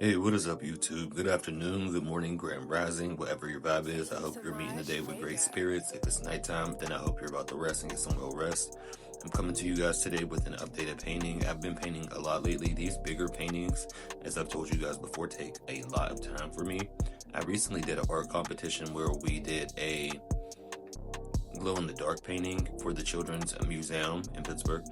Hey, what is up, YouTube? Good afternoon, good morning, grand rising, whatever your vibe is. I hope you're meeting the day with great spirits. If it's nighttime, then I hope you're about to rest and get some real rest. I'm coming to you guys today with an updated painting. I've been painting a lot lately. These bigger paintings, as I've told you guys before, take a lot of time for me. I recently did an art competition where we did a glow-in-the-dark painting for the Children's Museum in Pittsburgh,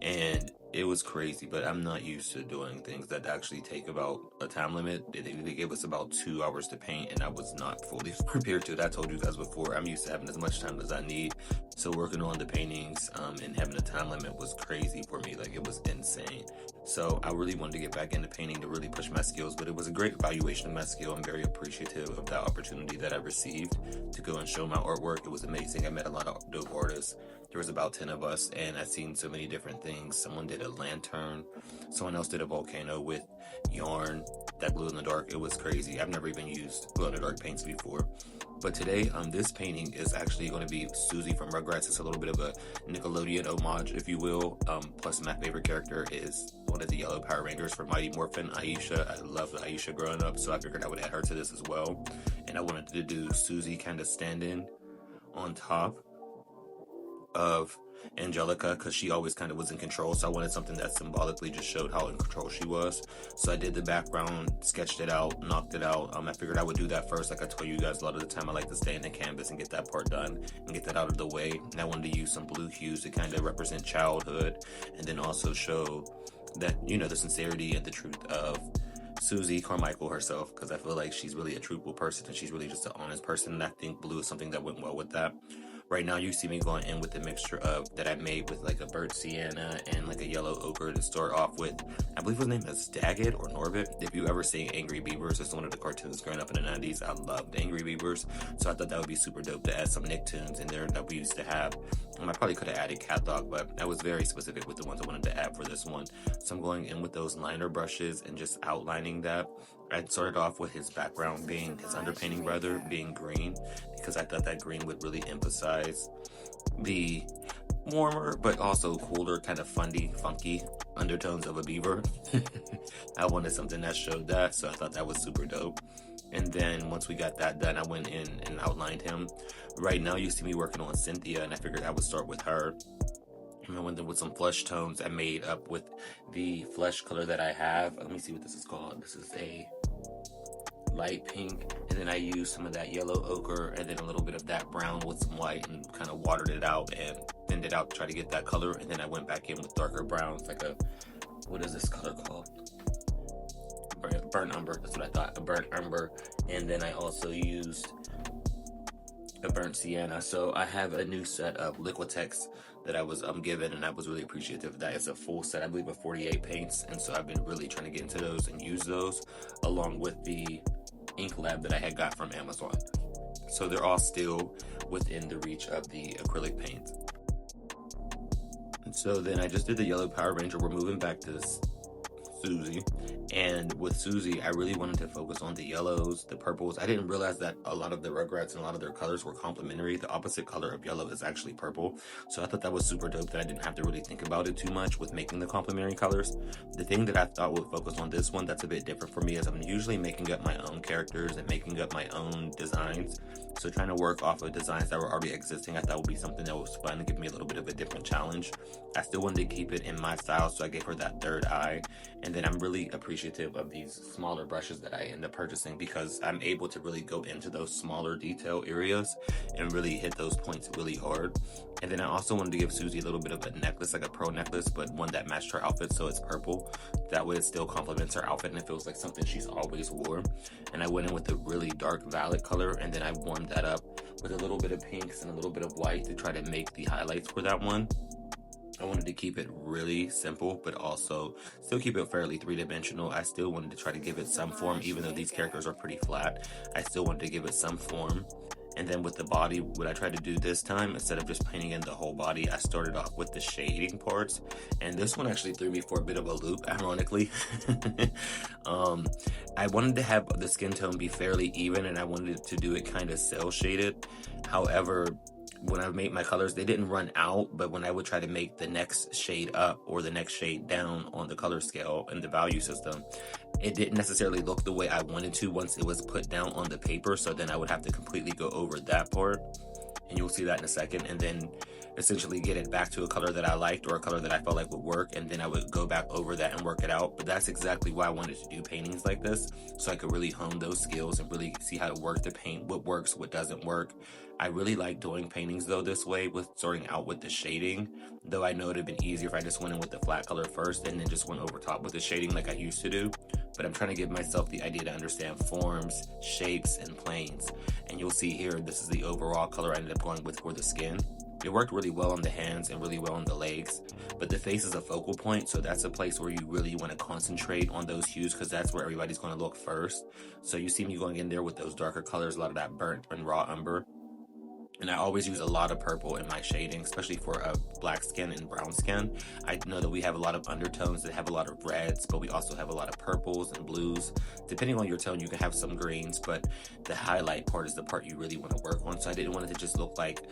and it was crazy, but I'm not used to doing things that actually take about a time limit. They gave us about 2 hours to paint, and I was not fully prepared to it. I told you guys before, I'm used to having as much time as I need. So working on the paintings and having a time limit was crazy for me. Like, it was insane. So I really wanted to get back into painting to really push my skills, but it was a great evaluation of my skill. I'm very appreciative of that opportunity that I received to go and show my artwork. It was amazing. I met a lot of dope artists. There was about 10 of us, and I've seen so many different things. Someone did a lantern. Someone else did a volcano with yarn that glowed in the dark. It was crazy. I've never even used glow-in-the-dark paints before. But today, this painting is actually going to be Susie from Rugrats. It's a little bit of a Nickelodeon homage, if you will. Plus, my favorite character is one of the yellow Power Rangers from Mighty Morphin, Aisha. I loved Aisha growing up, so I figured I would add her to this as well. And I wanted to do Susie kind of standing on top of Angelica, because she always kind of was in control, so I wanted something that symbolically just showed how in control she was. So I did the background, sketched it out, knocked it out. I figured I would do that first. Like I told you guys, a lot of the time I like to stay in the canvas and get that part done and get that out of the way. And I wanted to use some blue hues to kind of represent childhood, and then also show that, you know, the sincerity and the truth of Susie Carmichael herself, because I feel like she's really a truthful person and she's really just an honest person, and I think blue is something that went well with that. Right now, you see me going in with the mixture of that I made with like a burnt sienna and like a yellow ochre to start off with. I believe his name is Daggett or Norbit. If you ever seen Angry Beavers, it's one of the cartoons growing up in the 90s. I loved Angry Beavers, so I thought that would be super dope to add some Nicktoons in there that we used to have. I probably could have added Cat Dog, but I was very specific with the ones I wanted to add for this one. So I'm going in with those liner brushes and just outlining that. I started off with his background being, his underpainting rather, being green, because I thought that green would really emphasize the warmer but also cooler, kind of funky undertones of a beaver. I wanted something that showed that, so I thought that was super dope. And then once we got that done, I went in and outlined him. Right now you see me working on Cynthia, and I figured I would start with her. And I went in with some flesh tones I made up with the flesh color that I have. Let me see what this is called. This is a light pink, and then I used some of that yellow ochre and then a little bit of that brown with some white and kind of watered it out and thinned it out to try to get that color. And then I went back in with darker browns, like a, what is this color called? Burnt umber. That's what I thought, a burnt umber. And then I also used a burnt sienna. So I have a new set of Liquitex that I was given, and I was really appreciative of that. It's a full set, I believe, of 48 paints, and so I've been really trying to get into those and use those along with the ink lab that I had got from Amazon. So they're all still within the reach of the acrylic paint. And so then I just did the yellow Power Ranger. We're moving back to this Susie, and with Susie I really wanted to focus on the yellows, the purples. I didn't realize that a lot of the Rugrats and a lot of their colors were complementary. The opposite color of yellow is actually purple, so I thought that was super dope that I didn't have to really think about it too much with making the complementary colors. The thing that I thought would focus on this one that's a bit different for me is I'm usually making up my own characters and making up my own designs, so trying to work off of designs that were already existing I thought would be something that was fun and give me a little bit of a different challenge. I still wanted to keep it in my style, so I gave her that third eye. And then I'm really appreciative of these smaller brushes that I end up purchasing, because I'm able to really go into those smaller detail areas and really hit those points really hard. And then I also wanted to give Susie a little bit of a necklace, like a pearl necklace, but one that matched her outfit, so it's purple. That way it still complements her outfit and it feels like something she's always wore. And I went in with a really dark violet color, and then I warmed that up with a little bit of pinks and a little bit of white to try to make the highlights for that one. I wanted to keep it really simple, but also still keep it fairly three-dimensional. I still wanted to try to give it some form, even though these characters are pretty flat. I still wanted to give it some form. And then with the body, what I tried to do this time, instead of just painting in the whole body, I started off with the shading parts. And this one actually threw me for a bit of a loop, ironically. I wanted to have the skin tone be fairly even, and I wanted to do it kind of cell shaded. However, when I made my colors, they didn't run out, but when I would try to make the next shade up or the next shade down on the color scale and the value system, it didn't necessarily look the way I wanted to once it was put down on the paper. So then I would have to completely go over that part, and you'll see that in a second, and then essentially get it back to a color that I liked or a color that I felt like would work, and then I would go back over that and work it out. But that's exactly why I wanted to do paintings like this, so I could really hone those skills and really see how to work the paint, what works, what doesn't work. I really like doing paintings though this way, with starting out with the shading, though I know it'd have been easier if I just went in with the flat color first and then just went over top with the shading like I used to do. But I'm trying to give myself the idea to understand forms, shapes, and planes. And you'll see here, this is the overall color I ended up going with for the skin. It worked really well on the hands and really well on the legs, but the face is a focal point, so that's a place where you really want to concentrate on those hues, because that's where everybody's going to look first. So you see me going in there with those darker colors, a lot of that burnt and raw umber. And I always use a lot of purple in my shading, especially for a black skin and brown skin. I know that we have a lot of undertones that have a lot of reds, but we also have a lot of purples and blues. Depending on your tone, you can have some greens, but the highlight part is the part you really want to work on. So I didn't want it to just look like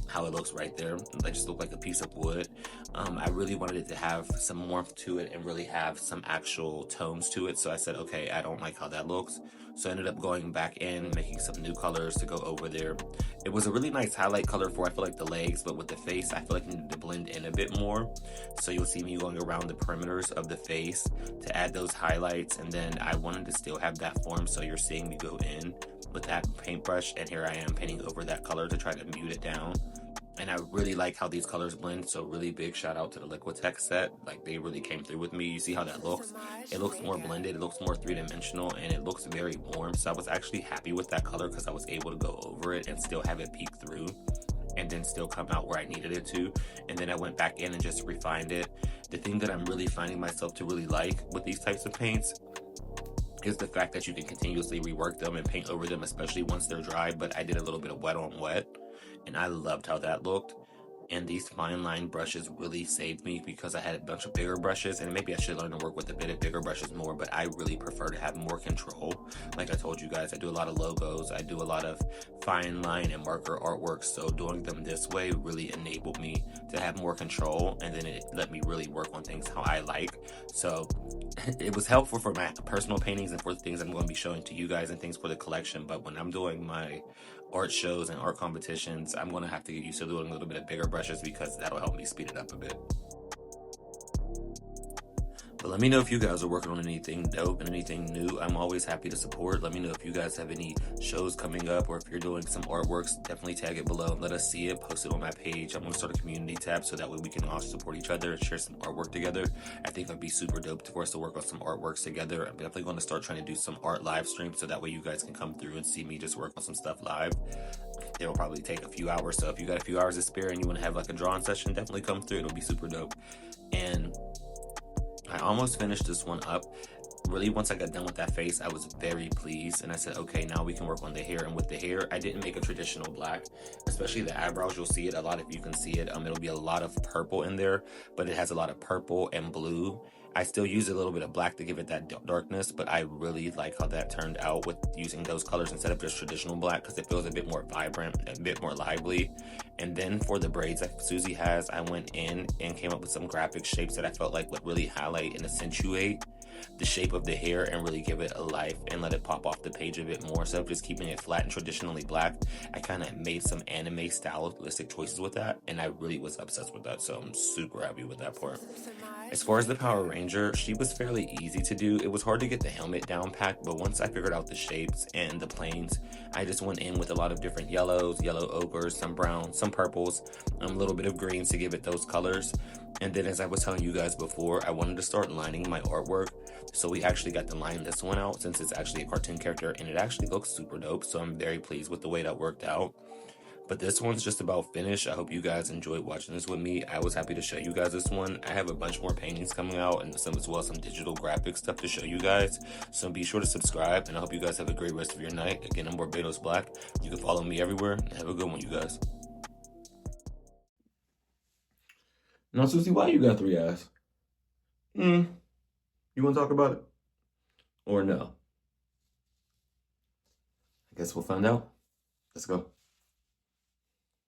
how it looks right there. It just looked like a piece of wood. I really wanted it to have some warmth to it and really have some actual tones to it. So I said, okay, I don't like how that looks. So I ended up going back in, making some new colors to go over there. It was a really nice highlight color for, I feel like, the legs, but with the face, I feel like it needed to blend in a bit more. So you'll see me going around the perimeters of the face to add those highlights, and then I wanted to still have that form, so you're seeing me go in with that paintbrush, and here I am painting over that color to try to mute it down. And I really like how these colors blend, so really big shout out to the Liquitex set. Like, they really came through with me. You see how that looks? It looks more blended, it looks more three-dimensional, and it looks very warm. So I was actually happy with that color because I was able to go over it and still have it peek through and then still come out where I needed it to. And then I went back in and just refined it. The thing that I'm really finding myself to really like with these types of paints is the fact that you can continuously rework them and paint over them, especially once they're dry. But I did a little bit of wet on wet, and I loved how that looked. And these fine line brushes really saved me because I had a bunch of bigger brushes, and maybe I should learn to work with a bit of bigger brushes more, but I really prefer to have more control. Like I told you guys, I do a lot of logos, I do a lot of fine line and marker artwork, so doing them this way really enabled me to have more control, and then it let me really work on things how I like. So it was helpful for my personal paintings and for the things I'm going to be showing to you guys and things for the collection, but when I'm doing my art shows and art competitions, I'm going to have to get used to doing a little bit of bigger brushes because that'll help me speed it up a bit. But let me know if you guys are working on anything dope and anything new. I'm always happy to support. Let me know if you guys have any shows coming up, or if you're doing some artworks, definitely tag it below and let us see it. Post it on my page. I'm going to start a community tab so that way we can all support each other and share some artwork together. I think it'd be super dope for us to work on some artworks together. I'm definitely going to start trying to do some art live streams so that way you guys can come through and see me just work on some stuff live. It'll probably take a few hours, so if you got a few hours to spare and you want to have like a drawing session, definitely come through. It'll be super dope. And I almost finished this one up. Really, once I got done with that face, I was very pleased, and I said, okay, now we can work on the hair. And with the hair, I didn't make a traditional black, especially the eyebrows. You'll see it a lot if you can see it. It'll be a lot of purple in there, but it has a lot of purple and blue. I still use a little bit of black to give it that darkness, but I really like how that turned out with using those colors instead of just traditional black, because it feels a bit more vibrant, a bit more lively. And then for the braids that Susie has, I went in and came up with some graphic shapes that I felt like would really highlight and accentuate the shape of the hair and really give it a life and let it pop off the page a bit more. Instead of just keeping it flat and traditionally black, I kind of made some anime stylistic choices with that, and I really was obsessed with that, so I'm super happy with that part. As far as the Power Ranger, she was fairly easy to do. It was hard to get the helmet down packed, but once I figured out the shapes and the planes, I just went in with a lot of different yellows, yellow ochres, some browns, some purples, a little bit of greens to give it those colors. And then, as I was telling you guys before, I wanted to start lining my artwork. So we actually got to line this one out since it's actually a cartoon character, and it actually looks super dope. So I'm very pleased with the way that worked out. But this one's just about finished. I hope you guys enjoyed watching this with me. I was happy to show you guys this one. I have a bunch more paintings coming out and some as well, some digital graphic stuff to show you guys. So be sure to subscribe, and I hope you guys have a great rest of your night. Again, I'm Barbados Black. You can follow me everywhere. Have a good one, you guys. Now, Susie, why you got 3 eyes? You want to talk about it? Or no? I guess we'll find out. Let's go.